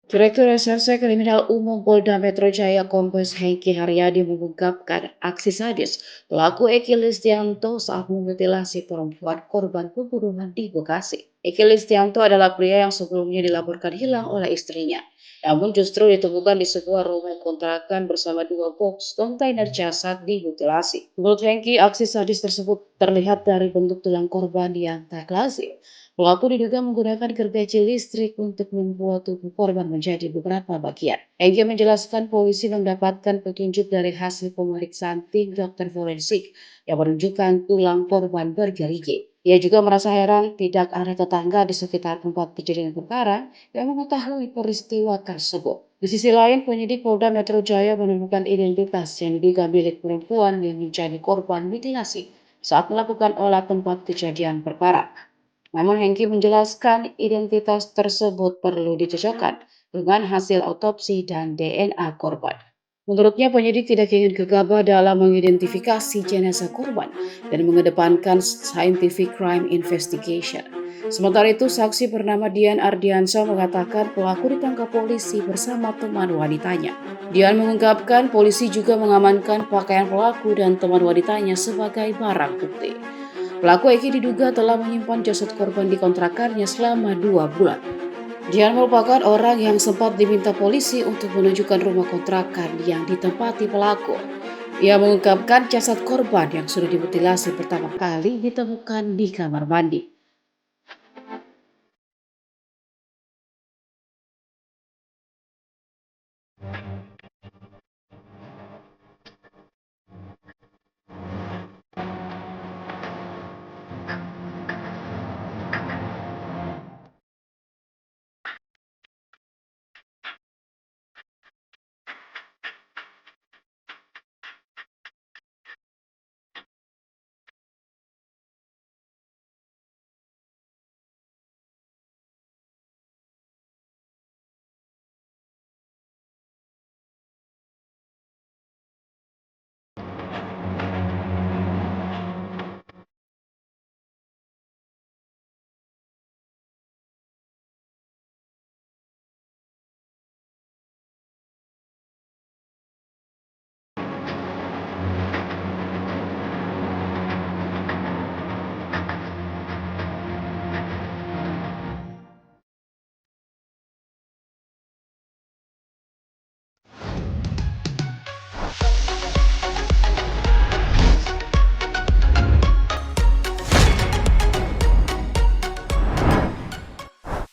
Direktur Reserse Kriminal Umum Polda Metro Jaya Kombes Hengki Haryadi mengungkapkan aksi sadis pelaku Eki Listianto saat memutilasi perempuan korban pembunuhan di Bekasi. Eki Listianto adalah pria yang sebelumnya dilaporkan hilang oleh istrinya, namun justru ditemukan di sebuah rumah kontrakan bersama dua box kontainer jasad dimutilasi. Menurut Hengki, aksi sadis tersebut terlihat dari bentuk tulang korban yang tak lazim. Pelaku diduga menggunakan gergaji listrik untuk membuat tubuh korban menjadi beberapa bagian. Egi menjelaskan polisi mendapatkan petunjuk dari hasil pemeriksaan tim dokter forensik yang menunjukkan tulang korban bergerigi. Ia juga merasa heran tidak ada tetangga di sekitar tempat kejadian perkara yang mengetahui peristiwa tersebut. Di sisi lain, penyidik Polda Metro Jaya menemukan identitas yang diduga milik perempuan yang menjadi korban mutilasi saat melakukan olah tempat kejadian perkara. Namun Hengki menjelaskan identitas tersebut perlu dicocokkan dengan hasil otopsi dan DNA korban. Menurutnya penyidik tidak ingin gegabah dalam mengidentifikasi jenazah korban dan mengedepankan scientific crime investigation. Sementara itu, saksi bernama Dian Ardiansyah mengatakan pelaku ditangkap polisi bersama teman wanitanya. Dian mengungkapkan polisi juga mengamankan pakaian pelaku dan teman wanitanya sebagai barang bukti. Pelaku Eki diduga telah menyimpan jasad korban di kontrakannya selama 2 bulan. Dian merupakan orang yang sempat diminta polisi untuk menunjukkan rumah kontrakan yang ditempati pelaku. Ia mengungkapkan jasad korban yang sudah dimutilasi pertama kali ditemukan di kamar mandi.